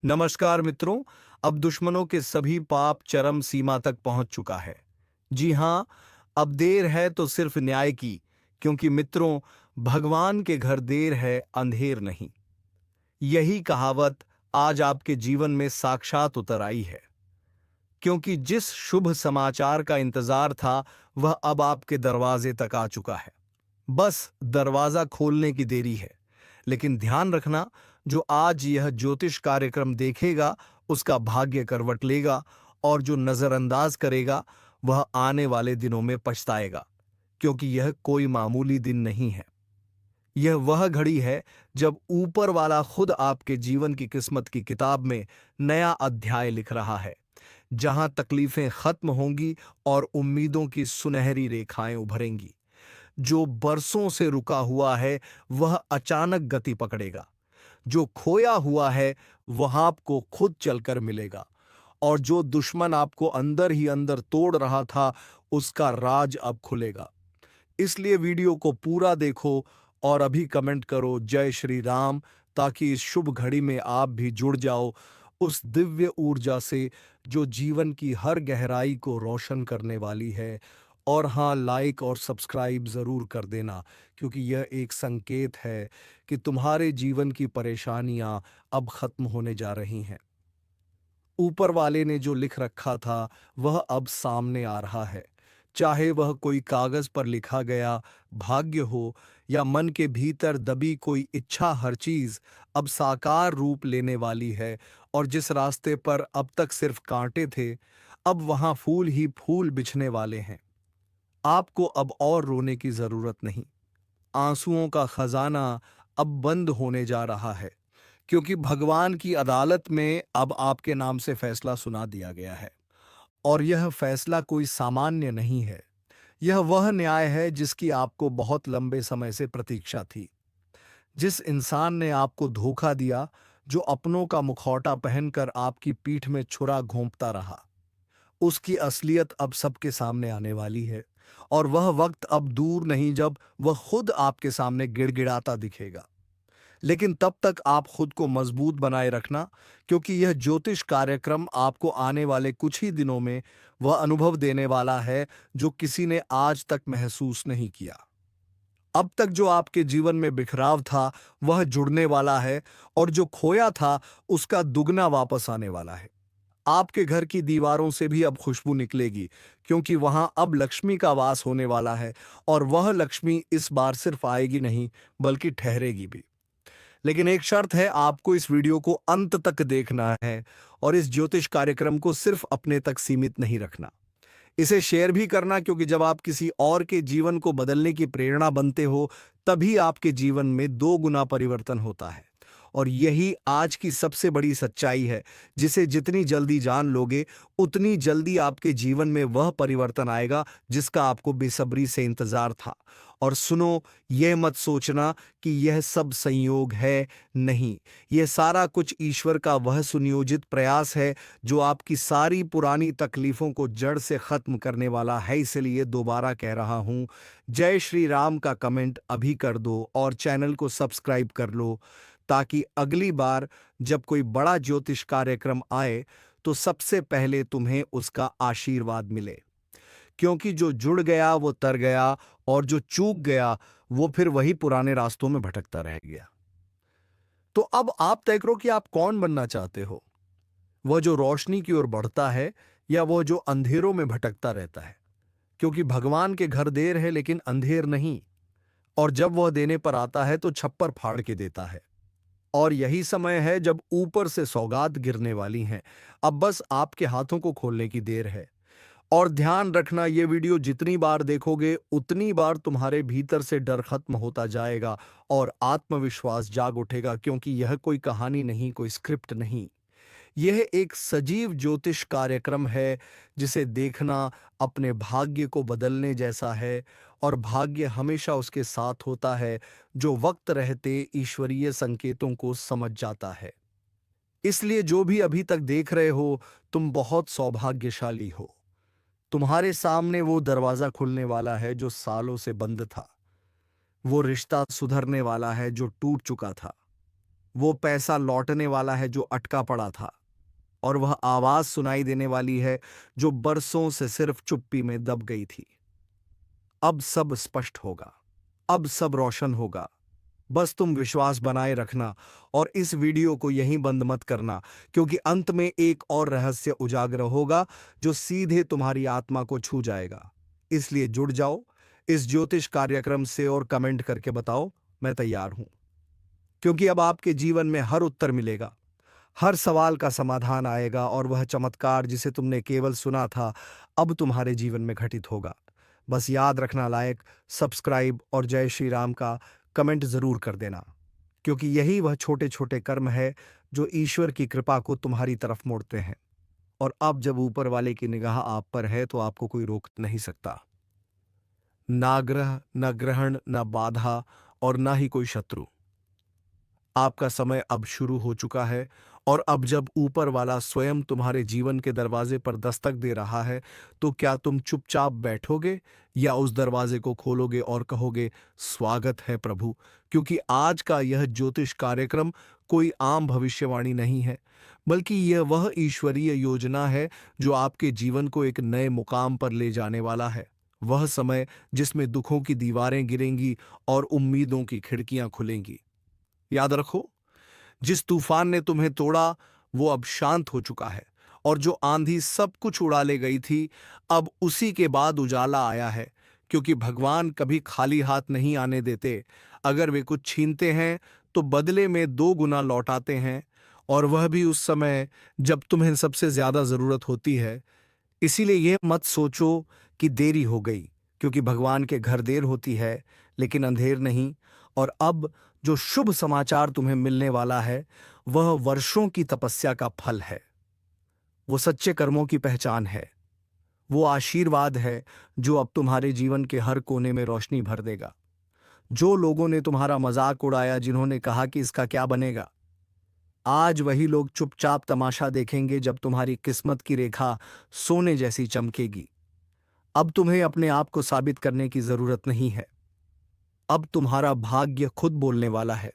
नमस्कार मित्रों। अब दुश्मनों के सभी पाप चरम सीमा तक पहुंच चुका है। जी हां, अब देर है तो सिर्फ न्याय की, क्योंकि मित्रों, भगवान के घर देर है, अंधेर नहीं। यही कहावत आज आपके जीवन में साक्षात उतर आई है, क्योंकि जिस शुभ समाचार का इंतजार था, वह अब आपके दरवाजे तक आ चुका है। बस दरवाजा खोलने की देरी है। लेकिन ध्यान रखना, जो आज यह ज्योतिष कार्यक्रम देखेगा, उसका भाग्य करवट लेगा, और जो नजरअंदाज करेगा, वह आने वाले दिनों में पछताएगा, क्योंकि यह कोई मामूली दिन नहीं है। यह वह घड़ी है जब ऊपर वाला खुद आपके जीवन की किस्मत की किताब में नया अध्याय लिख रहा है, जहां तकलीफें खत्म होंगी और उम्मीदों की सुनहरी रेखाएं उभरेंगी। जो बरसों से रुका हुआ है, वह अचानक गति पकड़ेगा। जो खोया हुआ है, वह आपको खुद चलकर मिलेगा। और जो दुश्मन आपको अंदर ही अंदर तोड़ रहा था, उसका राज अब खुलेगा। इसलिए वीडियो को पूरा देखो और अभी कमेंट करो जय श्री राम, ताकि इस शुभ घड़ी में आप भी जुड़ जाओ उस दिव्य ऊर्जा से जो जीवन की हर गहराई को रोशन करने वाली है। और हाँ, लाइक और सब्सक्राइब ज़रूर कर देना, क्योंकि यह एक संकेत है कि तुम्हारे जीवन की परेशानियां अब खत्म होने जा रही हैं। ऊपर वाले ने जो लिख रखा था, वह अब सामने आ रहा है। चाहे वह कोई कागज पर लिखा गया भाग्य हो, या मन के भीतर दबी कोई इच्छा, हर चीज अब साकार रूप लेने वाली है। और जिस रास्ते पर अब तक सिर्फ कांटे थे, अब वहां फूल ही फूल बिछने वाले हैं। आपको अब और रोने की जरूरत नहीं। आंसुओं का खजाना अब बंद होने जा रहा है, क्योंकि भगवान की अदालत में अब आपके नाम से फैसला सुना दिया गया है। और यह फैसला कोई सामान्य नहीं है। यह वह न्याय है जिसकी आपको बहुत लंबे समय से प्रतीक्षा थी। जिस इंसान ने आपको धोखा दिया, जो अपनों का मुखौटा पहनकर आपकी पीठ में छुरा घोंपता रहा, उसकी असलियत अब सबके सामने आने वाली है। और वह वक्त अब दूर नहीं जब वह खुद आपके सामने गिड़गिड़ाता दिखेगा। लेकिन तब तक आप खुद को मजबूत बनाए रखना, क्योंकि यह ज्योतिष कार्यक्रम आपको आने वाले कुछ ही दिनों में वह अनुभव देने वाला है जो किसी ने आज तक महसूस नहीं किया। अब तक जो आपके जीवन में बिखराव था, वह जुड़ने वाला है, और जो खोया था, उसका दुगना वापस आने वाला है। आपके घर की दीवारों से भी अब खुशबू निकलेगी, क्योंकि वहां अब लक्ष्मी का वास होने वाला है। और वह लक्ष्मी इस बार सिर्फ आएगी नहीं, बल्कि ठहरेगी भी। लेकिन एक शर्त है, आपको इस वीडियो को अंत तक देखना है, और इस ज्योतिष कार्यक्रम को सिर्फ अपने तक सीमित नहीं रखना। इसे शेयर भी करना, क्योंकि जब आप किसी और के जीवन को बदलने की प्रेरणा बनते हो, तभी आपके जीवन में दो गुना परिवर्तन होता है। और यही आज की सबसे बड़ी सच्चाई है, जिसे जितनी जल्दी जान लोगे, उतनी जल्दी आपके जीवन में वह परिवर्तन आएगा जिसका आपको बेसब्री से इंतजार था। और सुनो, यह मत सोचना कि यह सब संयोग है। नहीं, यह सारा कुछ ईश्वर का वह सुनियोजित प्रयास है, जो आपकी सारी पुरानी तकलीफों को जड़ से खत्म करने वाला है। इसलिए दोबारा कह रहा हूं, जय श्री राम का कमेंट अभी कर दो और चैनल को सब्सक्राइब कर लो, ताकि अगली बार जब कोई बड़ा ज्योतिष कार्यक्रम आए, तो सबसे पहले तुम्हें उसका आशीर्वाद मिले। क्योंकि जो जुड़ गया वो तर गया, और जो चूक गया वो फिर वही पुराने रास्तों में भटकता रह गया। तो अब आप तय करो कि आप कौन बनना चाहते हो, वह जो रोशनी की ओर बढ़ता है, या वह जो अंधेरों में भटकता रहता है। क्योंकि भगवान के घर देर है, लेकिन अंधेर नहीं। और जब वह देने पर आता है तो छप्पर फाड़ के देता है। और यही समय है जब ऊपर से सौगात गिरने वाली हैं। अब बस आपके हाथों को खोलने की देर है। और ध्यान रखना, ये वीडियो जितनी बार देखोगे, उतनी बार तुम्हारे भीतर से डर खत्म होता जाएगा और आत्मविश्वास जाग उठेगा, क्योंकि यह कोई कहानी नहीं, कोई स्क्रिप्ट नहीं। यह एक सजीव ज्योतिष कार्यक्रम है, जिसे देखना अपने भाग्य को बदलने जैसा है। और भाग्य हमेशा उसके साथ होता है जो वक्त रहते ईश्वरीय संकेतों को समझ जाता है। इसलिए जो भी अभी तक देख रहे हो, तुम बहुत सौभाग्यशाली हो। तुम्हारे सामने वो दरवाजा खुलने वाला है जो सालों से बंद था। वो रिश्ता सुधरने वाला है जो टूट चुका था। वो पैसा लौटने वाला है जो अटका पड़ा था, और वह आवाज सुनाई देने वाली है जो बरसों से सिर्फ चुप्पी में दब गई थी। अब सब स्पष्ट होगा, अब सब रोशन होगा। बस तुम विश्वास बनाए रखना और इस वीडियो को यहीं बंद मत करना, क्योंकि अंत में एक और रहस्य उजागर होगा जो सीधे तुम्हारी आत्मा को छू जाएगा। इसलिए जुड़ जाओ इस ज्योतिष कार्यक्रम से और कमेंट करके बताओ, मैं तैयार हूं। क्योंकि अब आपके जीवन में हर उत्तर मिलेगा, हर सवाल का समाधान आएगा, और वह चमत्कार जिसे तुमने केवल सुना था अब तुम्हारे जीवन में घटित होगा। बस याद रखना, लाइक, सब्सक्राइब और जय श्री राम का कमेंट जरूर कर देना, क्योंकि यही वह छोटे छोटे कर्म है जो ईश्वर की कृपा को तुम्हारी तरफ मोड़ते हैं। और अब जब ऊपर वाले की निगाह आप पर है तो आपको कोई रोक नहीं सकता। ना ग्रह, न ग्रहण, न बाधा, और ना ही कोई शत्रु। आपका समय अब शुरू हो चुका है, और अब जब ऊपर वाला स्वयं तुम्हारे जीवन के दरवाजे पर दस्तक दे रहा है, तो क्या तुम चुपचाप बैठोगे या उस दरवाजे को खोलोगे और कहोगे, स्वागत है प्रभु? क्योंकि आज का यह ज्योतिष कार्यक्रम कोई आम भविष्यवाणी नहीं है, बल्कि यह वह ईश्वरीय योजना है जो आपके जीवन को एक नए मुकाम पर ले जाने वाला है। वह समय जिसमें दुखों की दीवारें गिरेंगी और उम्मीदों की खिड़कियां खुलेंगी। याद रखो, जिस तूफान ने तुम्हें तोड़ा वो अब शांत हो चुका है, और जो आंधी सब कुछ उड़ा ले गई थी, अब उसी के बाद उजाला आया है। क्योंकि भगवान कभी खाली हाथ नहीं आने देते। अगर वे कुछ छीनते हैं तो बदले में 2 गुना लौटाते हैं, और वह भी उस समय जब तुम्हें सबसे ज्यादा जरूरत होती है। इसीलिए यह मत सोचो कि देरी हो गई, क्योंकि भगवान के घर देर होती है लेकिन अंधेर नहीं। और अब जो शुभ समाचार तुम्हें मिलने वाला है वह वर्षों की तपस्या का फल है, वो सच्चे कर्मों की पहचान है, वो आशीर्वाद है जो अब तुम्हारे जीवन के हर कोने में रोशनी भर देगा। जो लोगों ने तुम्हारा मजाक उड़ाया, जिन्होंने कहा कि इसका क्या बनेगा, आज वही लोग चुपचाप तमाशा देखेंगे जब तुम्हारी किस्मत की रेखा सोने जैसी चमकेगी। अब तुम्हें अपने आप को साबित करने की जरूरत नहीं है। अब तुम्हारा भाग्य खुद बोलने वाला है,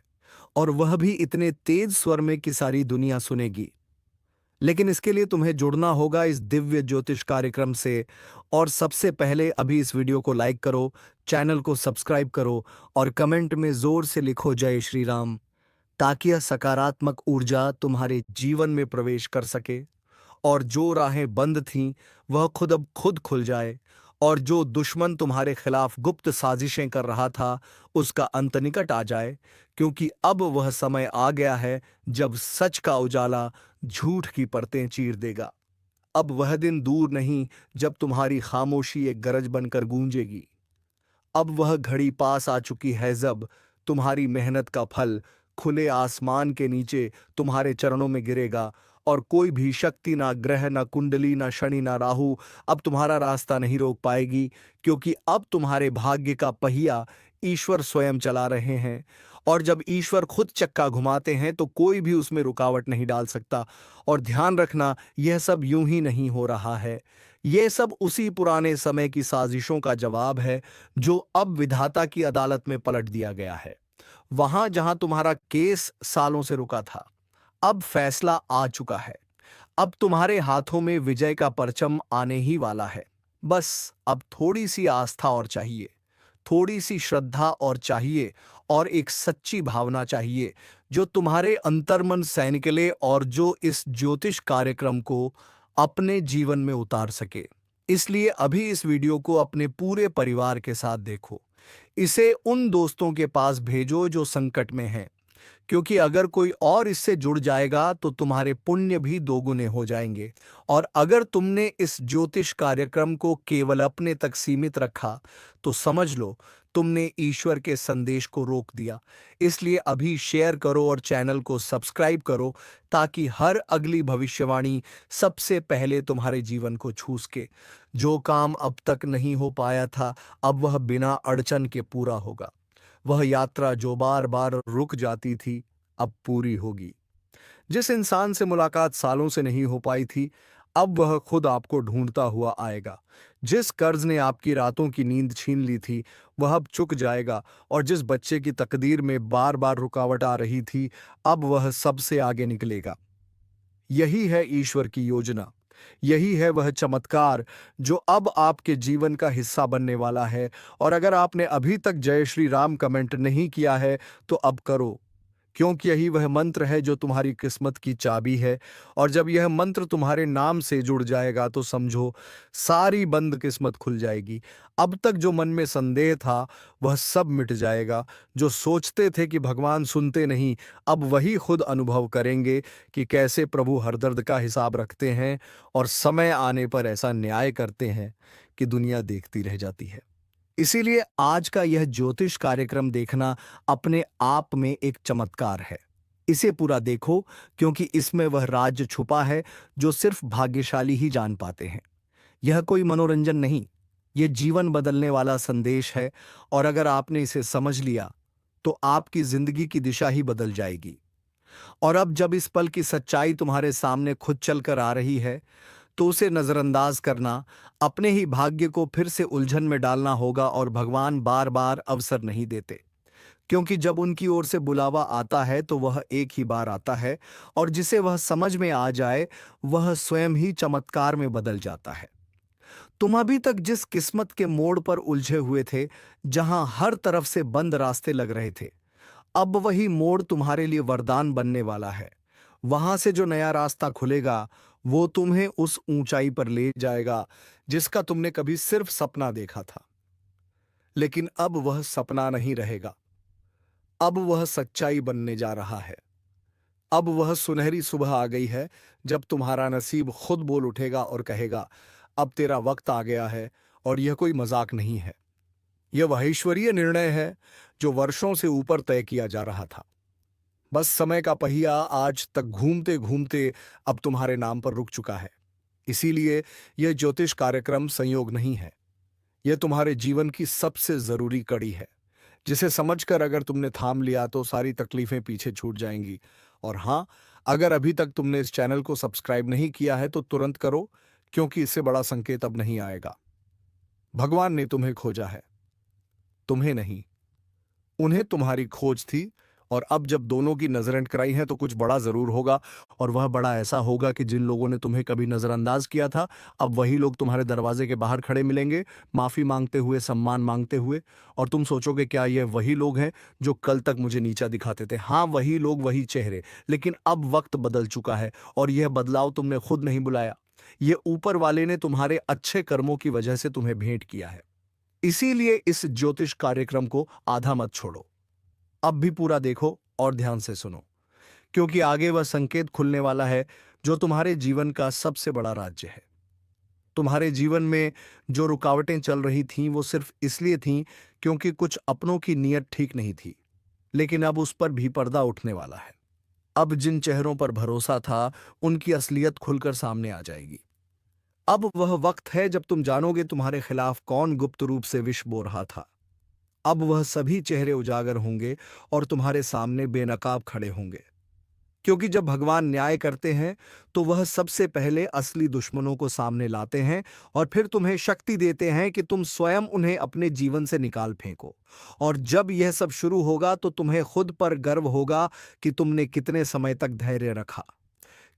और वह भी इतने तेज स्वर में कि सारी दुनिया सुनेगी। लेकिन इसके लिए तुम्हें जुड़ना होगा इस दिव्य ज्योतिष कार्यक्रम से। और सबसे पहले अभी इस वीडियो को लाइक करो, चैनल को सब्सक्राइब करो, और कमेंट में जोर से लिखो जय श्री राम, ताकि यह सकारात्मक ऊर्जा तुम्हारे जीवन में प्रवेश कर सके, और जो राहें बंद थीं वह खुद अब खुद खुल जाए, और जो दुश्मन तुम्हारे खिलाफ गुप्त साजिशें कर रहा था उसका अंत निकट आ जाए। क्योंकि अब वह समय आ गया है जब सच का उजाला झूठ की परतें चीर देगा। अब वह दिन दूर नहीं जब तुम्हारी खामोशी एक गरज बनकर गूंजेगी। अब वह घड़ी पास आ चुकी है जब तुम्हारी मेहनत का फल खुले आसमान के नीचे तुम्हारे चरणों में गिरेगा, और कोई भी शक्ति, ना ग्रह, ना कुंडली, ना शनि, ना राहु अब तुम्हारा रास्ता नहीं रोक पाएगी। क्योंकि अब तुम्हारे भाग्य का पहिया ईश्वर स्वयं चला रहे हैं, और जब ईश्वर खुद चक्का घुमाते हैं तो कोई भी उसमें रुकावट नहीं डाल सकता। और ध्यान रखना, यह सब यूं ही नहीं हो रहा है, यह सब उसी पुराने समय की साजिशों का जवाब है जो अब विधाता की अदालत में पलट दिया गया है। वहां जहां तुम्हारा केस सालों से रुका था, अब फैसला आ चुका है। अब तुम्हारे हाथों में विजय का परचम आने ही वाला है। बस अब थोड़ी सी आस्था और चाहिए, थोड़ी सी श्रद्धा और चाहिए, और एक सच्ची भावना चाहिए जो तुम्हारे अंतर्मन से निकले, और जो इस ज्योतिष कार्यक्रम को अपने जीवन में उतार सके। इसलिए अभी इस वीडियो को अपने पूरे परिवार के साथ देखो। इसे उन दोस्तों के पास भेजो जो संकट में हैं, क्योंकि अगर कोई और इससे जुड़ जाएगा तो तुम्हारे पुण्य भी 2 गुने हो जाएंगे। और अगर तुमने इस ज्योतिष कार्यक्रम को केवल अपने तक सीमित रखा तो समझ लो तुमने ईश्वर के संदेश को रोक दिया। इसलिए अभी शेयर करो और चैनल को सब्सक्राइब करो, ताकि हर अगली भविष्यवाणी सबसे पहले तुम्हारे जीवन को छू सके। जो काम अब तक नहीं हो पाया था, अब वह बिना अड़चन के पूरा होगा। वह यात्रा जो बार बार रुक जाती थी, अब पूरी होगी। जिस इंसान से मुलाकात सालों से नहीं हो पाई थी, अब वह खुद आपको ढूंढता हुआ आएगा। जिस कर्ज ने आपकी रातों की नींद छीन ली थी, वह अब चुक जाएगा, और जिस बच्चे की तकदीर में बार बार रुकावट आ रही थी, अब वह सबसे आगे निकलेगा। यही है ईश्वर की योजना। यही है वह चमत्कार जो अब आपके जीवन का हिस्सा बनने वाला है। और अगर आपने अभी तक जय श्री राम कमेंट नहीं किया है, तो अब करो, क्योंकि यही वह मंत्र है जो तुम्हारी किस्मत की चाबी है। और जब यह मंत्र तुम्हारे नाम से जुड़ जाएगा, तो समझो सारी बंद किस्मत खुल जाएगी। अब तक जो मन में संदेह था, वह सब मिट जाएगा। जो सोचते थे कि भगवान सुनते नहीं, अब वही खुद अनुभव करेंगे कि कैसे प्रभु हर दर्द का हिसाब रखते हैं, और समय आने पर ऐसा न्याय करते हैं कि दुनिया देखती रह जाती है। इसीलिए आज का यह ज्योतिष कार्यक्रम देखना अपने आप में एक चमत्कार है। इसे पूरा देखो, क्योंकि इसमें वह राज छुपा है जो सिर्फ भाग्यशाली ही जान पाते हैं। यह कोई मनोरंजन नहीं, यह जीवन बदलने वाला संदेश है। और अगर आपने इसे समझ लिया, तो आपकी जिंदगी की दिशा ही बदल जाएगी। और अब जब इस पल की सच्चाई तुम्हारे सामने खुद चलकर आ रही है, तो उसे नजरअंदाज करना, अपने ही भाग्य को फिर से उलझन में डालना होगा। और भगवान बार बार अवसर नहीं देते, क्योंकि जब उनकी ओर से बुलावा आता है, तो वह एक ही बार आता है, और जिसे वह समझ में आ जाए, वह स्वयं ही चमत्कार में बदल जाता है। तुम अभी तक जिस किस्मत के मोड़ पर उलझे हुए थे, जहां हर तरफ से बंद रास्ते लग रहे थे, अब वही मोड़ तुम्हारे लिए वरदान बनने वाला है। वहां से जो नया रास्ता खुलेगा, वो तुम्हें उस ऊंचाई पर ले जाएगा जिसका तुमने कभी सिर्फ सपना देखा था। लेकिन अब वह सपना नहीं रहेगा, अब वह सच्चाई बनने जा रहा है। अब वह सुनहरी सुबह आ गई है, जब तुम्हारा नसीब खुद बोल उठेगा और कहेगा, अब तेरा वक्त आ गया है। और यह कोई मजाक नहीं है, यह वह ईश्वरीय निर्णय है जो वर्षों से ऊपर तय किया जा रहा था। बस समय का पहिया आज तक घूमते घूमते अब तुम्हारे नाम पर रुक चुका है। इसीलिए यह ज्योतिष कार्यक्रम संयोग नहीं है, यह तुम्हारे जीवन की सबसे जरूरी कड़ी है, जिसे समझकर अगर तुमने थाम लिया, तो सारी तकलीफें पीछे छूट जाएंगी। और हाँ, अगर अभी तक तुमने इस चैनल को सब्सक्राइब नहीं किया है, तो तुरंत करो, क्योंकि इससे बड़ा संकेत अब नहीं आएगा। भगवान ने तुम्हें खोजा है, तुम्हें नहीं। उन्हें तुम्हारी खोज थी, और अब जब दोनों की नजरें टकराई हैं, तो कुछ बड़ा जरूर होगा। और वह बड़ा ऐसा होगा कि जिन लोगों ने तुम्हें कभी नजरअंदाज किया था, अब वही लोग तुम्हारे दरवाजे के बाहर खड़े मिलेंगे, माफी मांगते हुए, सम्मान मांगते हुए। और तुम सोचोगे, क्या ये वही लोग हैं जो कल तक मुझे नीचा दिखाते थे? हाँ, वही लोग, वही चेहरे। लेकिन अब वक्त बदल चुका है, और यह बदलाव तुमने खुद नहीं बुलाया, ये ऊपर वाले ने तुम्हारे अच्छे कर्मों की वजह से तुम्हें भेंट किया है। इसीलिए इस ज्योतिष कार्यक्रम को आधा मत छोड़ो, अब भी पूरा देखो और ध्यान से सुनो, क्योंकि आगे वह संकेत खुलने वाला है जो तुम्हारे जीवन का सबसे बड़ा राज्य है। तुम्हारे जीवन में जो रुकावटें चल रही थीं, वो सिर्फ इसलिए थीं क्योंकि कुछ अपनों की नीयत ठीक नहीं थी। लेकिन अब उस पर भी पर्दा उठने वाला है। अब जिन चेहरों पर भरोसा था, उनकी असलियत खुलकर सामने आ जाएगी। अब वह वक्त है जब तुम जानोगे तुम्हारे खिलाफ कौन गुप्त रूप से विष बो रहा था। अब वह सभी चेहरे उजागर होंगे, और तुम्हारे सामने बेनकाब खड़े होंगे। क्योंकि जब भगवान न्याय करते हैं, तो वह सबसे पहले असली दुश्मनों को सामने लाते हैं, और फिर तुम्हें शक्ति देते हैं कि तुम स्वयं उन्हें अपने जीवन से निकाल फेंको। और जब यह सब शुरू होगा, तो तुम्हें खुद पर गर्व होगा कि तुमने कितने समय तक धैर्य रखा,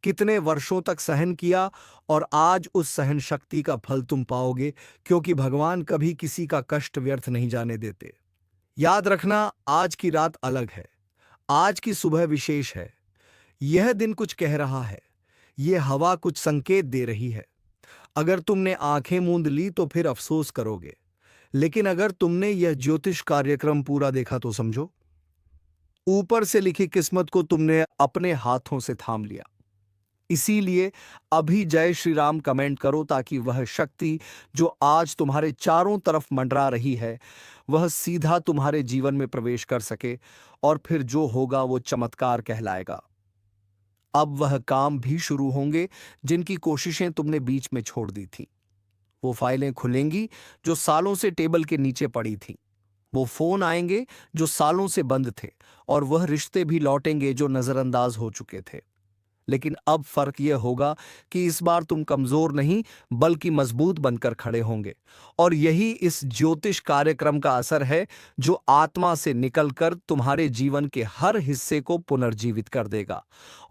कितने वर्षों तक सहन किया। और आज उस सहन शक्ति का फल तुम पाओगे, क्योंकि भगवान कभी किसी का कष्ट व्यर्थ नहीं जाने देते। याद रखना, आज की रात अलग है, आज की सुबह विशेष है। यह दिन कुछ कह रहा है, यह हवा कुछ संकेत दे रही है। अगर तुमने आंखें मूंद ली, तो फिर अफसोस करोगे। लेकिन अगर तुमने यह ज्योतिष कार्यक्रम पूरा देखा, तो समझो, ऊपर से लिखी किस्मत को तुमने अपने हाथों से थाम लिया। इसीलिए अभी जय श्री राम कमेंट करो, ताकि वह शक्ति जो आज तुम्हारे चारों तरफ मंडरा रही है, वह सीधा तुम्हारे जीवन में प्रवेश कर सके, और फिर जो होगा वो चमत्कार कहलाएगा। अब वह काम भी शुरू होंगे जिनकी कोशिशें तुमने बीच में छोड़ दी थी। वो फाइलें खुलेंगी जो सालों से टेबल के नीचे पड़ी थीं। वो फोन आएंगे जो सालों से बंद थे, और वह रिश्ते भी लौटेंगे जो नजरअंदाज हो चुके थे। लेकिन अब फर्क यह होगा कि इस बार तुम कमजोर नहीं बल्कि मजबूत बनकर खड़े होंगे। और यही इस ज्योतिष कार्यक्रम का असर है जो आत्मा से निकलकर तुम्हारे जीवन के हर हिस्से को पुनर्जीवित कर देगा।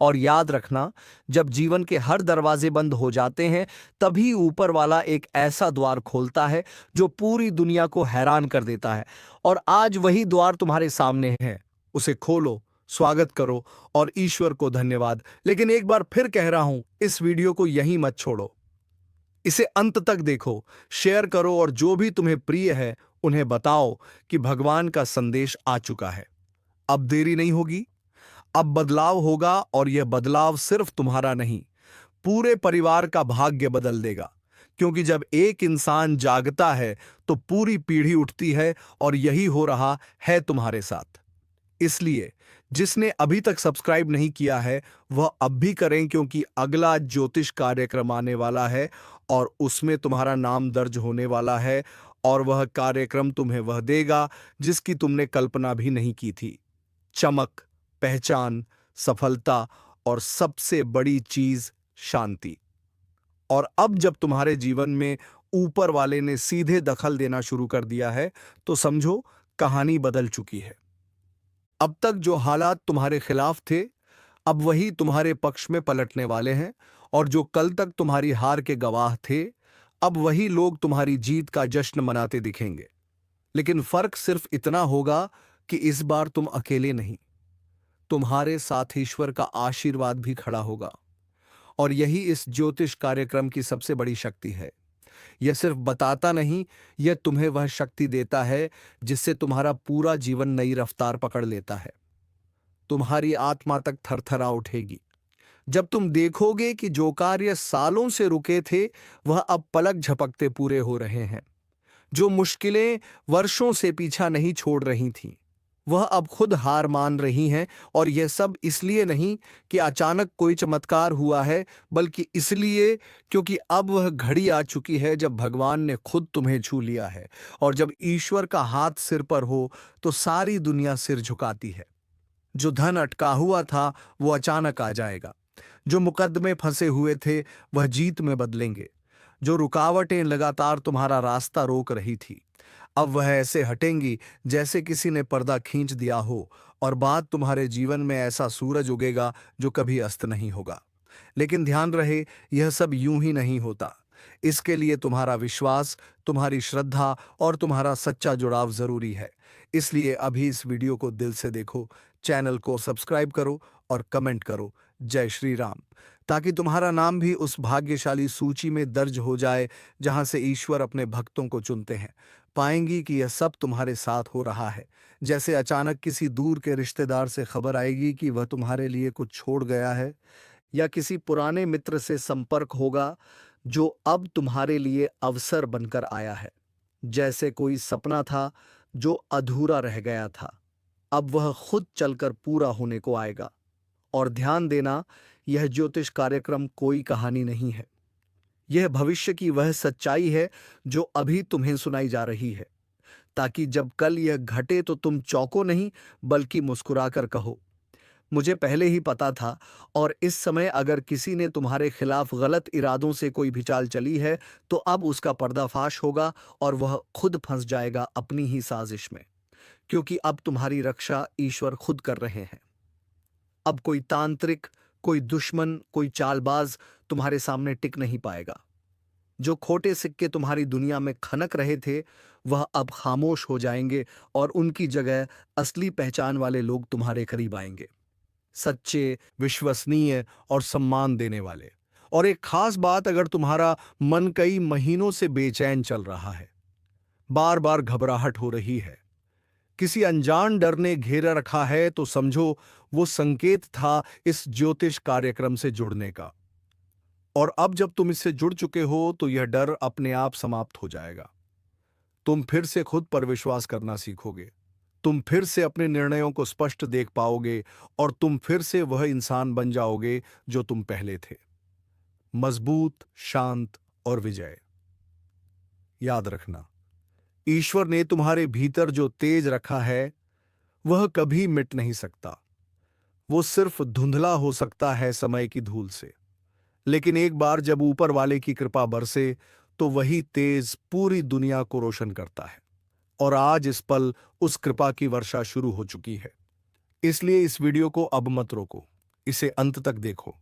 और याद रखना, जब जीवन के हर दरवाजे बंद हो जाते हैं तभी ऊपर वाला एक ऐसा द्वार खोलता है जो पूरी दुनिया को हैरान कर देता है। और आज वही द्वार तुम्हारे सामने है, उसे खोलो, स्वागत करो और ईश्वर को धन्यवाद। लेकिन एक बार फिर कह रहा हूं, इस वीडियो को यहीं मत छोड़ो, इसे अंत तक देखो, शेयर करो और जो भी तुम्हें प्रिय है उन्हें बताओ कि भगवान का संदेश आ चुका है। अब देरी नहीं होगी, अब बदलाव होगा और यह बदलाव सिर्फ तुम्हारा नहीं, पूरे परिवार का भाग्य बदल देगा। क्योंकि जब एक इंसान जागता है तो पूरी पीढ़ी उठती है और यही हो रहा है तुम्हारे साथ। इसलिए जिसने अभी तक सब्सक्राइब नहीं किया है वह अब भी करें, क्योंकि अगला ज्योतिष कार्यक्रम आने वाला है और उसमें तुम्हारा नाम दर्ज होने वाला है। और वह कार्यक्रम तुम्हें वह देगा जिसकी तुमने कल्पना भी नहीं की थी। चमक, पहचान, सफलता और सबसे बड़ी चीज शांति। और अब जब तुम्हारे जीवन में ऊपर वाले ने सीधे दखल देना शुरू कर दिया है तो समझो कहानी बदल चुकी है। अब तक जो हालात तुम्हारे खिलाफ थे अब वही तुम्हारे पक्ष में पलटने वाले हैं। और जो कल तक तुम्हारी हार के गवाह थे अब वही लोग तुम्हारी जीत का जश्न मनाते दिखेंगे। लेकिन फर्क सिर्फ इतना होगा कि इस बार तुम अकेले नहीं, तुम्हारे साथ ईश्वर का आशीर्वाद भी खड़ा होगा। और यही इस ज्योतिष कार्यक्रम की सबसे बड़ी शक्ति है। यह सिर्फ बताता नहीं, यह तुम्हें वह शक्ति देता है जिससे तुम्हारा पूरा जीवन नई रफ्तार पकड़ लेता है। तुम्हारी आत्मा तक थरथरा उठेगी जब तुम देखोगे कि जो कार्य सालों से रुके थे वह अब पलक झपकते पूरे हो रहे हैं। जो मुश्किलें वर्षों से पीछा नहीं छोड़ रही थीं, वह अब खुद हार मान रही हैं। और यह सब इसलिए नहीं कि अचानक कोई चमत्कार हुआ है, बल्कि इसलिए क्योंकि अब वह घड़ी आ चुकी है जब भगवान ने खुद तुम्हें छू लिया है। और जब ईश्वर का हाथ सिर पर हो तो सारी दुनिया सिर झुकाती है। जो धन अटका हुआ था वो अचानक आ जाएगा, जो मुकदमे फंसे हुए थे वह जीत में बदलेंगे, जो रुकावटें लगातार तुम्हारा रास्ता रोक रही थी अब वह ऐसे हटेंगी जैसे किसी ने पर्दा खींच दिया हो। और बाद तुम्हारे जीवन में ऐसा सूरज उगेगा जो कभी अस्त नहीं होगा। लेकिन ध्यान रहे, यह सब यूं ही नहीं होता। इसके लिए तुम्हारा विश्वास, तुम्हारी श्रद्धा और तुम्हारा सच्चा जुड़ाव जरूरी है। इसलिए अभी इस वीडियो को दिल से देखो, चैनल को सब्सक्राइब करो और कमेंट करो जय श्री राम, ताकि तुम्हारा नाम भी उस भाग्यशाली सूची में दर्ज हो जाए जहां से ईश्वर अपने भक्तों को चुनते हैं। पाएंगी कि यह सब तुम्हारे साथ हो रहा है, जैसे अचानक किसी दूर के रिश्तेदार से खबर आएगी कि वह तुम्हारे लिए कुछ छोड़ गया है, या किसी पुराने मित्र से संपर्क होगा जो अब तुम्हारे लिए अवसर बनकर आया है। जैसे कोई सपना था जो अधूरा रह गया था, अब वह खुद चलकर पूरा होने को आएगा। और ध्यान देना, यह ज्योतिष कार्यक्रम कोई कहानी नहीं है, यह भविष्य की वह सच्चाई है जो अभी तुम्हें सुनाई जा रही है, ताकि जब कल यह घटे तो तुम चौंको नहीं बल्कि मुस्कुराकर कहो, मुझे पहले ही पता था। और इस समय अगर किसी ने तुम्हारे खिलाफ गलत इरादों से कोई भी चाल चली है तो अब उसका पर्दाफाश होगा और वह खुद फंस जाएगा अपनी ही साजिश में, क्योंकि अब तुम्हारी रक्षा ईश्वर खुद कर रहे हैं। अब कोई तांत्रिक, कोई दुश्मन, कोई चालबाज तुम्हारे सामने टिक नहीं पाएगा। जो खोटे सिक्के तुम्हारी दुनिया में खनक रहे थे वह अब खामोश हो जाएंगे और उनकी जगह असली पहचान वाले लोग तुम्हारे करीब आएंगे, सच्चे, विश्वसनीय और सम्मान देने वाले। और एक खास बात, अगर तुम्हारा मन कई महीनों से बेचैन चल रहा है, बार बार घबराहट हो रही है, किसी अनजान डर ने घेरा रखा है, तो समझो वो संकेत था इस ज्योतिष कार्यक्रम से जुड़ने का। और अब जब तुम इससे जुड़ चुके हो तो यह डर अपने आप समाप्त हो जाएगा। तुम फिर से खुद पर विश्वास करना सीखोगे, तुम फिर से अपने निर्णयों को स्पष्ट देख पाओगे और तुम फिर से वह इंसान बन जाओगे जो तुम पहले थे, मजबूत, शांत और विजय। याद रखना, ईश्वर ने तुम्हारे भीतर जो तेज रखा है वह कभी मिट नहीं सकता। वो सिर्फ धुंधला हो सकता है समय की धूल से, लेकिन एक बार जब ऊपर वाले की कृपा बरसे तो वही तेज पूरी दुनिया को रोशन करता है। और आज इस पल उस कृपा की वर्षा शुरू हो चुकी है। इसलिए इस वीडियो को अब मत रोको, इसे अंत तक देखो,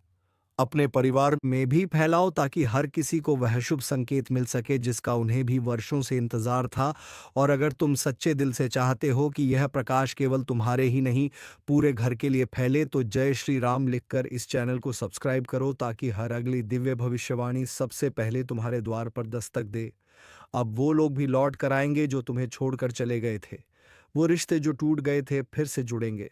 अपने परिवार में भी फैलाओ ताकि हर किसी को वह शुभ संकेत मिल सके जिसका उन्हें भी वर्षों से इंतजार था। और अगर तुम सच्चे दिल से चाहते हो कि यह प्रकाश केवल तुम्हारे ही नहीं पूरे घर के लिए फैले तो जय श्री राम लिखकर इस चैनल को सब्सक्राइब करो ताकि हर अगली दिव्य भविष्यवाणी सबसे पहले तुम्हारे द्वार पर दस्तक दे। अब वो लोग भी लौट कर आएंगे जो तुम्हें छोड़कर चले गए थे। वो रिश्ते जो टूट गए थे फिर से जुड़ेंगे।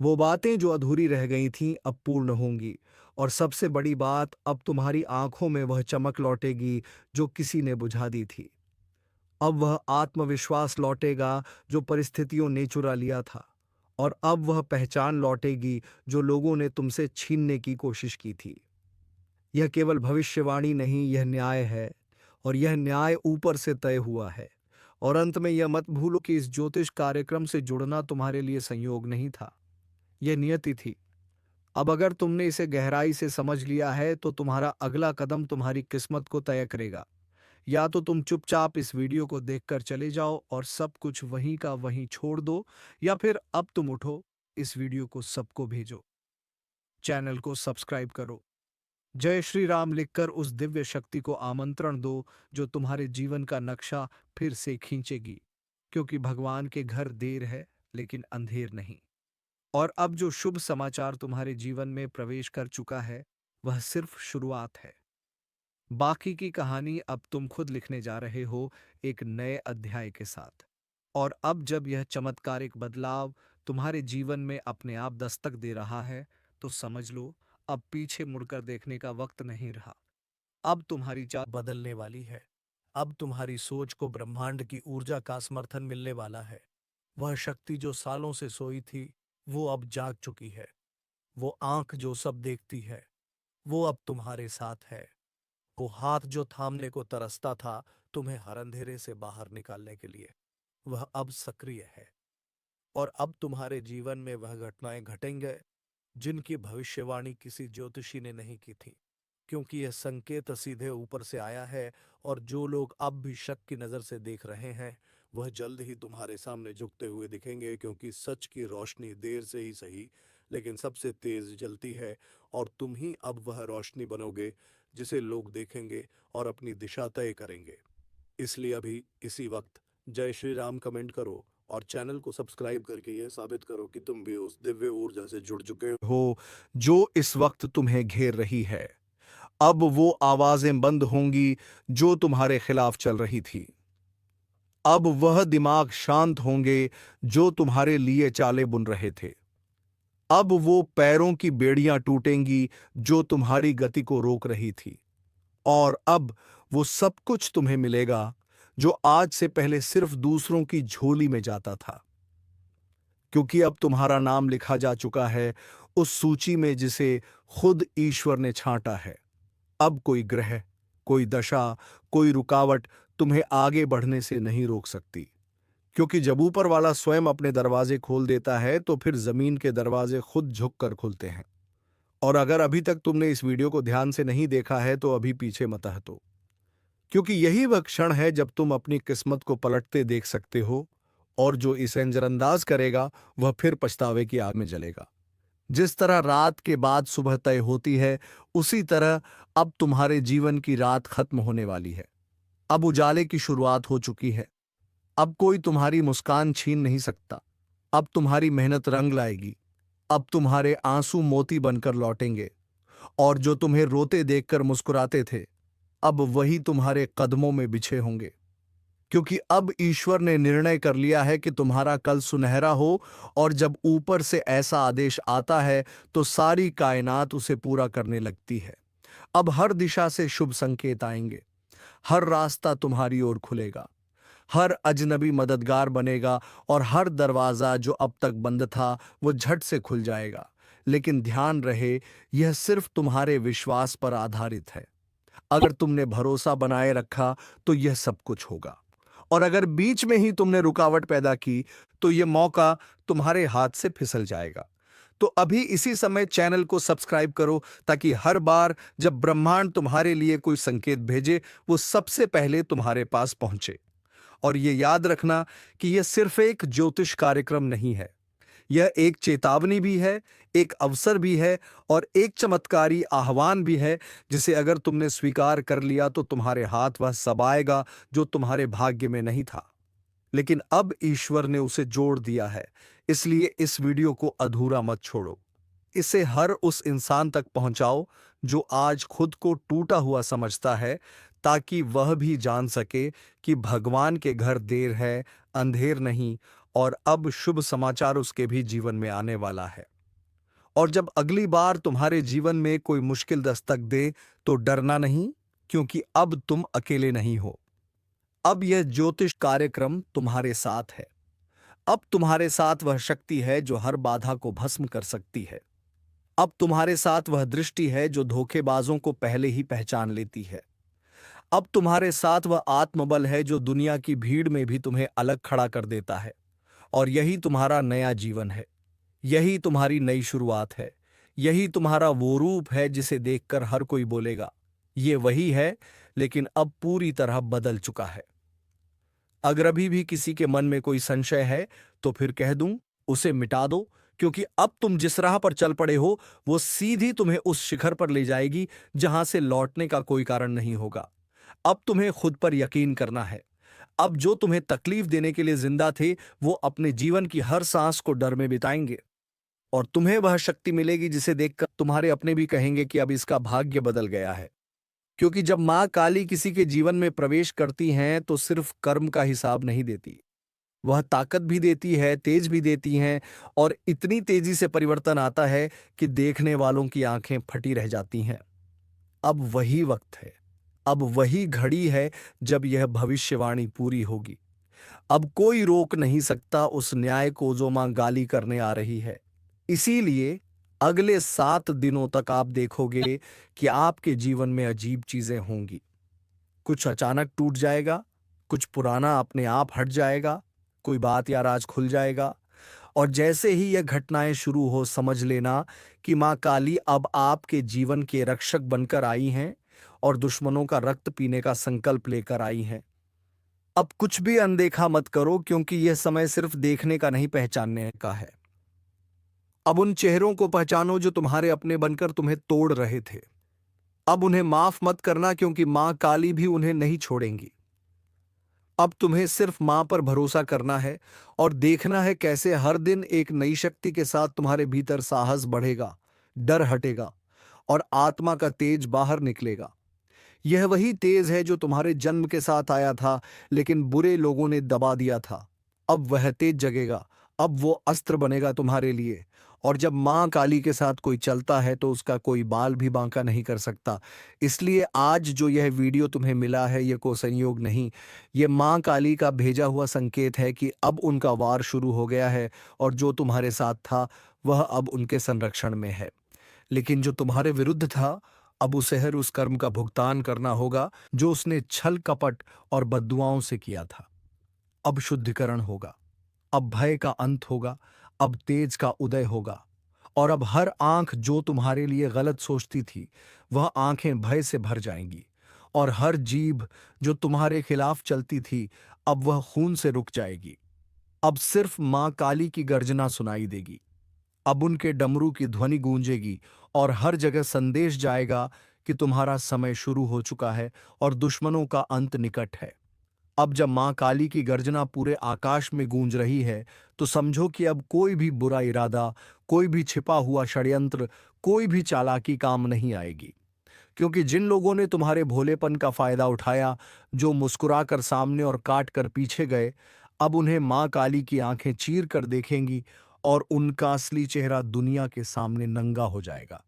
वो बातें जो अधूरी रह गई थीं अब पूर्ण होंगी। और सबसे बड़ी बात, अब तुम्हारी आंखों में वह चमक लौटेगी जो किसी ने बुझा दी थी। अब वह आत्मविश्वास लौटेगा जो परिस्थितियों ने चुरा लिया था। और अब वह पहचान लौटेगी जो लोगों ने तुमसे छीनने की कोशिश की थी। यह केवल भविष्यवाणी नहीं, यह न्याय है। और यह न्याय ऊपर से तय हुआ है। और अंत में यह मत भूलो कि इस ज्योतिष कार्यक्रम से जुड़ना तुम्हारे लिए संयोग नहीं था, यह नियति थी। अब अगर तुमने इसे गहराई से समझ लिया है तो तुम्हारा अगला कदम तुम्हारी किस्मत को तय करेगा। या तो तुम चुपचाप इस वीडियो को देखकर चले जाओ और सब कुछ वहीं का वहीं छोड़ दो, या फिर अब तुम उठो, इस वीडियो को सबको भेजो, चैनल को सब्सक्राइब करो, जय श्री राम लिखकर उस दिव्य शक्ति को आमंत्रण दो जो तुम्हारे जीवन का नक्शा फिर से खींचेगी। क्योंकि भगवान के घर देर है लेकिन अंधेर नहीं। और अब जो शुभ समाचार तुम्हारे जीवन में प्रवेश कर चुका है वह सिर्फ शुरुआत है। बाकी की कहानी अब तुम खुद लिखने जा रहे हो, एक नए अध्याय के साथ। और अब जब यह चमत्कारिक बदलाव तुम्हारे जीवन में अपने आप दस्तक दे रहा है तो समझ लो, अब पीछे मुड़कर देखने का वक्त नहीं रहा। अब तुम्हारी चाल बदलने वाली है। अब तुम्हारी सोच को ब्रह्मांड की ऊर्जा का समर्थन मिलने वाला है। वह शक्ति जो सालों से सोई थी वो अब जाग चुकी है। वो आंख जो सब देखती है वो अब तुम्हारे साथ है। वो हाथ जो थामने को तरसता था तुम्हें हर अंधेरे से बाहर निकालने के लिए, वह अब सक्रिय है। और अब तुम्हारे जीवन में वह घटनाएं घटेंगे जिनकी भविष्यवाणी किसी ज्योतिषी ने नहीं की थी। क्योंकि यह संकेत सीधे ऊपर से आया है। और जो लोग अब भी शक की नजर से देख रहे हैं वह जल्द ही तुम्हारे सामने झुकते हुए दिखेंगे। क्योंकि सच की रोशनी देर से ही सही लेकिन सबसे तेज जलती है। और तुम ही अब वह रोशनी बनोगे जिसे लोग देखेंगे और अपनी दिशा तय करेंगे। इसलिए अभी इसी वक्त जय श्री राम कमेंट करो और चैनल को सब्सक्राइब करके यह साबित करो कि तुम भी उस दिव्य ऊर्जा से जुड़ चुके हो जो इस वक्त तुम्हें घेर रही है। अब वो आवाजें बंद होंगी जो तुम्हारे खिलाफ चल रही थी। अब वह दिमाग शांत होंगे जो तुम्हारे लिए चालें बुन रहे थे। अब वो पैरों की बेड़ियां टूटेंगी जो तुम्हारी गति को रोक रही थी। और अब वो सब कुछ तुम्हें मिलेगा जो आज से पहले सिर्फ दूसरों की झोली में जाता था। क्योंकि अब तुम्हारा नाम लिखा जा चुका है उस सूची में जिसे खुद ईश्वर ने छांटा है। अब कोई ग्रह, कोई दशा, कोई रुकावट तुम्हें आगे बढ़ने से नहीं रोक सकती। क्योंकि जब ऊपर वाला स्वयं अपने दरवाजे खोल देता है तो फिर जमीन के दरवाजे खुद झुक कर खुलते हैं। और अगर अभी तक तुमने इस वीडियो को ध्यान से नहीं देखा है तो अभी पीछे मत हटो। क्योंकि यही वह क्षण है जब तुम अपनी किस्मत को पलटते देख सकते हो। और जो इसे नजरअंदाज करेगा वह फिर पछतावे की आग में जलेगा। जिस तरह रात के बाद सुबह तय होती है उसी तरह अब तुम्हारे जीवन की रात खत्म होने वाली है। अब उजाले की शुरुआत हो चुकी है। अब कोई तुम्हारी मुस्कान छीन नहीं सकता। अब तुम्हारी मेहनत रंग लाएगी। अब तुम्हारे आंसू मोती बनकर लौटेंगे। और जो तुम्हें रोते देखकर मुस्कुराते थे अब वही तुम्हारे कदमों में बिछे होंगे। क्योंकि अब ईश्वर ने निर्णय कर लिया है कि तुम्हारा कल सुनहरा हो। और जब ऊपर से ऐसा आदेश आता है तो सारी कायनात उसे पूरा करने लगती है। अब हर दिशा से शुभ संकेत आएंगे। हर रास्ता तुम्हारी ओर खुलेगा। हर अजनबी मददगार बनेगा और हर दरवाजा जो अब तक बंद था वो झट से खुल जाएगा। लेकिन ध्यान रहे, यह सिर्फ तुम्हारे विश्वास पर आधारित है। अगर तुमने भरोसा बनाए रखा तो यह सब कुछ होगा। और अगर बीच में ही तुमने रुकावट पैदा की तो यह मौका तुम्हारे हाथ से फिसल जाएगा। तो अभी इसी समय चैनल को सब्सक्राइब करो ताकि हर बार जब ब्रह्मांड तुम्हारे लिए कोई संकेत भेजे वो सबसे पहले तुम्हारे पास पहुंचे। और ये याद रखना कि यह सिर्फ एक ज्योतिष कार्यक्रम नहीं है, यह एक चेतावनी भी है, एक अवसर भी है और एक चमत्कारी आह्वान भी है, जिसे अगर तुमने स्वीकार कर लिया तो तुम्हारे हाथ वह सब आएगा जो तुम्हारे भाग्य में नहीं था, लेकिन अब ईश्वर ने उसे जोड़ दिया है। इसलिए इस वीडियो को अधूरा मत छोड़ो, इसे हर उस इंसान तक पहुंचाओ जो आज खुद को टूटा हुआ समझता है, ताकि वह भी जान सके कि भगवान के घर देर है, अंधेर नहीं, और अब शुभ समाचार उसके भी जीवन में आने वाला है। और जब अगली बार तुम्हारे जीवन में कोई मुश्किल दस्तक दे तो डरना नहीं, क्योंकि अब तुम अकेले नहीं हो। अब यह ज्योतिष कार्यक्रम तुम्हारे साथ है। अब तुम्हारे साथ वह शक्ति है जो हर बाधा को भस्म कर सकती है। अब तुम्हारे साथ वह दृष्टि है जो धोखेबाजों को पहले ही पहचान लेती है। अब तुम्हारे साथ वह आत्मबल है जो दुनिया की भीड़ में भी तुम्हें अलग खड़ा कर देता है। और यही तुम्हारा नया जीवन है, यही तुम्हारी नई शुरुआत है, यही तुम्हारा वो रूप है जिसे देखकर हर कोई बोलेगा ये वही है, लेकिन अब पूरी तरह बदल चुका है। अगर अभी भी किसी के मन में कोई संशय है तो फिर कह दूं, उसे मिटा दो, क्योंकि अब तुम जिस राह पर चल पड़े हो वो सीधी तुम्हें उस शिखर पर ले जाएगी जहां से लौटने का कोई कारण नहीं होगा। अब तुम्हें खुद पर यकीन करना है। अब जो तुम्हें तकलीफ देने के लिए जिंदा थे वो अपने जीवन की हर सांस को डर में बिताएंगे, और तुम्हें वह शक्ति मिलेगी जिसे देखकर तुम्हारे अपने भी कहेंगे कि अब इसका भाग्य बदल गया है। क्योंकि जब मां काली किसी के जीवन में प्रवेश करती हैं तो सिर्फ कर्म का हिसाब नहीं देती, वह ताकत भी देती है, तेज भी देती हैं, और इतनी तेजी से परिवर्तन आता है कि देखने वालों की आंखें फटी रह जाती हैं। अब वही वक्त है, अब वही घड़ी है जब यह भविष्यवाणी पूरी होगी। अब कोई रोक नहीं सकता उस न्याय को जो मां गाली करने आ रही है। इसीलिए अगले 7 दिनों तक आप देखोगे कि आपके जीवन में अजीब चीजें होंगी। कुछ अचानक टूट जाएगा, कुछ पुराना अपने आप हट जाएगा, कोई बात या राज खुल जाएगा। और जैसे ही यह घटनाएं शुरू हो, समझ लेना कि मां काली अब आपके जीवन के रक्षक बनकर आई हैं और दुश्मनों का रक्त पीने का संकल्प लेकर आई हैं। अब कुछ भी अनदेखा मत करो, क्योंकि यह समय सिर्फ देखने का नहीं, पहचानने का है। अब उन चेहरों को पहचानो जो तुम्हारे अपने बनकर तुम्हें तोड़ रहे थे। अब उन्हें माफ मत करना, क्योंकि मां काली भी उन्हें नहीं छोड़ेंगी। अब तुम्हें सिर्फ मां पर भरोसा करना है और देखना है कैसे हर दिन एक नई शक्ति के साथ तुम्हारे भीतर साहस बढ़ेगा, डर हटेगा और आत्मा का तेज बाहर निकलेगा। यह वही तेज है जो तुम्हारे जन्म के साथ आया था, लेकिन बुरे लोगों ने दबा दिया था। अब वह तेज जगेगा, अब वो अस्त्र बनेगा तुम्हारे लिए। और जब मां काली के साथ कोई चलता है तो उसका कोई बाल भी बांका नहीं कर सकता। इसलिए आज जो यह वीडियो तुम्हें मिला है, यह कोई संयोग नहीं, ये मां काली का भेजा हुआ संकेत है कि अब उनका वार शुरू हो गया है, और जो तुम्हारे साथ था वह अब उनके संरक्षण में है। लेकिन जो तुम्हारे विरुद्ध था, अब उसे हर उस कर्म का भुगतान करना होगा जो उसने छल कपट और बद्दुआओं से किया था। अब शुद्धिकरण होगा, अब भय का अंत होगा, अब तेज का उदय होगा। और अब हर आंख जो तुम्हारे लिए गलत सोचती थी, वह आंखें भय से भर जाएंगी। और हर जीभ जो तुम्हारे खिलाफ चलती थी, अब वह खून से रुक जाएगी। अब सिर्फ मां काली की गर्जना सुनाई देगी। अब उनके डमरू की ध्वनि गूंजेगी और हर जगह संदेश जाएगा कि तुम्हारा समय शुरू हो चुका है और दुश्मनों का अंत निकट है। अब जब मां काली की गर्जना पूरे आकाश में गूंज रही है, तो समझो कि अब कोई भी बुरा इरादा, कोई भी छिपा हुआ षड्यंत्र, कोई भी चालाकी काम नहीं आएगी। क्योंकि जिन लोगों ने तुम्हारे भोलेपन का फायदा उठाया, जो मुस्कुराकर सामने और काट कर पीछे गए, अब उन्हें मां काली की आंखें चीर कर देखेंगी और उनका असली चेहरा दुनिया के सामने नंगा हो जाएगा।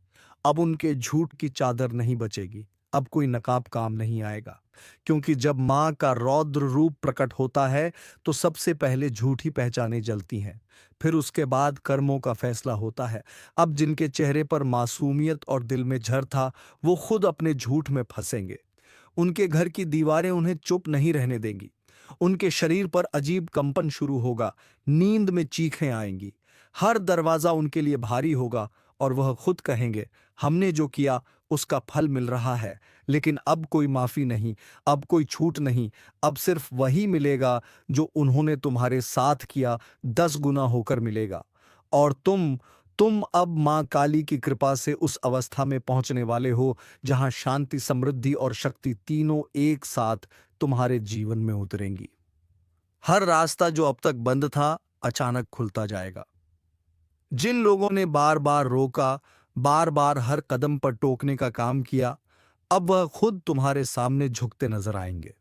अब उनके झूठ की चादर नहीं बचेगी, अब कोई नकाब काम नहीं आएगा। क्योंकि जब मां का रौद्र रूप प्रकट होता है तो सबसे पहले झूठी पहचाने जलती हैं, फिर उसके बाद कर्मों का फैसला होता है। अब जिनके चेहरे पर मासूमियत और दिल में झर था, वो खुद अपने झूठ में फंसेंगे। उनके घर की दीवारें उन्हें चुप नहीं रहने देंगी। उनके शरीर पर अजीब कंपन शुरू होगा, नींद में चीखें आएंगी, हर दरवाजा उनके लिए भारी होगा और वह खुद कहेंगे, हमने जो किया उसका फल मिल रहा है, लेकिन अब कोई माफी नहीं, अब कोई छूट नहीं, अब सिर्फ वही मिलेगा जो उन्होंने तुम्हारे साथ किया, 10 गुना होकर मिलेगा। और तुम अब मां काली की कृपा से उस अवस्था में पहुंचने वाले हो जहां शांति, समृद्धि और शक्ति तीनों एक साथ तुम्हारे जीवन में उतरेंगी। हर रास्ता जो अब तक बंद था अचानक खुलता जाएगा। जिन लोगों ने बार बार रोका, बार बार हर कदम पर टोकने का काम किया, अब वह खुद तुम्हारे सामने झुकते नजर आएंगे।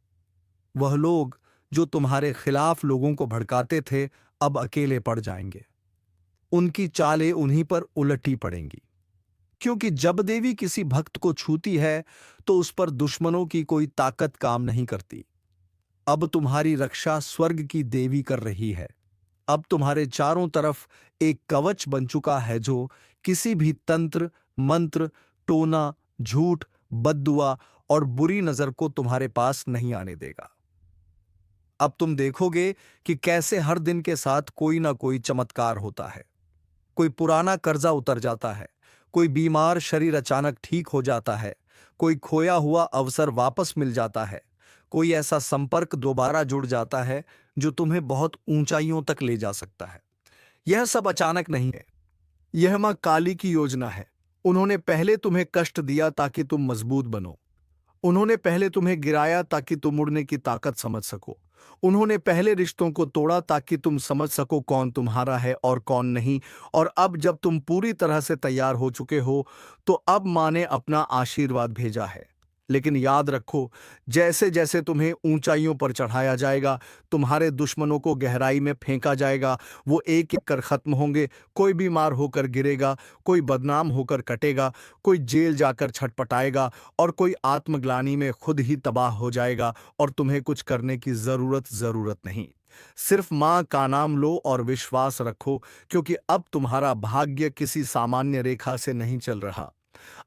वह लोग जो तुम्हारे खिलाफ लोगों को भड़काते थे अब अकेले पड़ जाएंगे। उनकी चालें उन्हीं पर उलटी पड़ेंगी, क्योंकि जब देवी किसी भक्त को छूती है तो उस पर दुश्मनों की कोई ताकत काम नहीं करती। अब तुम्हारी रक्षा स्वर्ग की देवी कर रही है। अब तुम्हारे चारों तरफ एक कवच बन चुका है जो किसी भी तंत्र, मंत्र, टोना, झूठ, बद्दुआ और बुरी नजर को तुम्हारे पास नहीं आने देगा। अब तुम देखोगे कि कैसे हर दिन के साथ कोई ना कोई चमत्कार होता है। कोई पुराना कर्जा उतर जाता है, कोई बीमार शरीर अचानक ठीक हो जाता है, कोई खोया हुआ अवसर वापस मिल जाता है, कोई ऐसा संपर्क दोबारा जुड़ जाता है जो तुम्हें बहुत ऊंचाइयों तक ले जा सकता है। यह सब अचानक नहीं है, यह मां काली की योजना है। उन्होंने पहले तुम्हें कष्ट दिया ताकि तुम मजबूत बनो। उन्होंने पहले तुम्हें गिराया ताकि तुम उड़ने की ताकत समझ सको। उन्होंने पहले रिश्तों को तोड़ा ताकि तुम समझ सको कौन तुम्हारा है और कौन नहीं। और अब जब तुम पूरी तरह से तैयार हो चुके हो तो अब मां ने अपना आशीर्वाद भेजा है। लेकिन याद रखो, जैसे जैसे तुम्हें ऊंचाइयों पर चढ़ाया जाएगा, तुम्हारे दुश्मनों को गहराई में फेंका जाएगा। वो एक एक कर खत्म होंगे। कोई बीमार होकर गिरेगा, कोई बदनाम होकर कटेगा, कोई जेल जाकर छटपटाएगा और कोई आत्मग्लानि में खुद ही तबाह हो जाएगा। और तुम्हें कुछ करने की जरूरत नहीं। सिर्फ मां का नाम लो और विश्वास रखो, क्योंकि अब तुम्हारा भाग्य किसी सामान्य रेखा से नहीं चल रहा।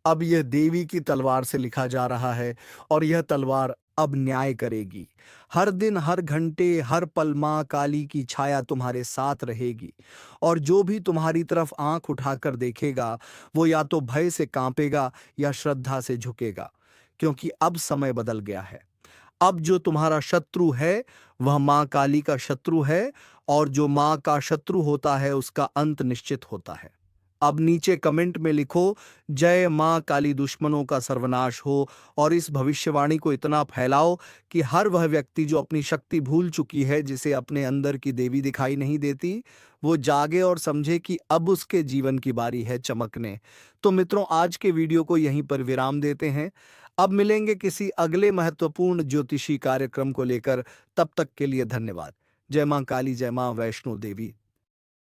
अब यह देवी की तलवार से लिखा जा रहा है और यह तलवार अब न्याय करेगी। हर दिन, हर घंटे, हर पल मां काली की छाया तुम्हारे साथ रहेगी। और जो भी तुम्हारी तरफ आंख उठाकर देखेगा वो या तो भय से कांपेगा या श्रद्धा से झुकेगा, क्योंकि अब समय बदल गया है। अब जो तुम्हारा शत्रु है वह मां काली का शत्रु है, और जो मां का शत्रु होता है उसका अंत निश्चित होता है। अब नीचे कमेंट में लिखो, जय मां काली, दुश्मनों का सर्वनाश हो। और इस भविष्यवाणी को इतना फैलाओ कि हर वह व्यक्ति जो अपनी शक्ति भूल चुकी है, जिसे अपने अंदर की देवी दिखाई नहीं देती, वो जागे और समझे कि अब उसके जीवन की बारी है चमकने। तो मित्रों, आज के वीडियो को यहीं पर विराम देते हैं। अब मिलेंगे किसी अगले महत्वपूर्ण ज्योतिषी कार्यक्रम को लेकर। तब तक के लिए धन्यवाद। जय मां काली, जय मां वैष्णो देवी।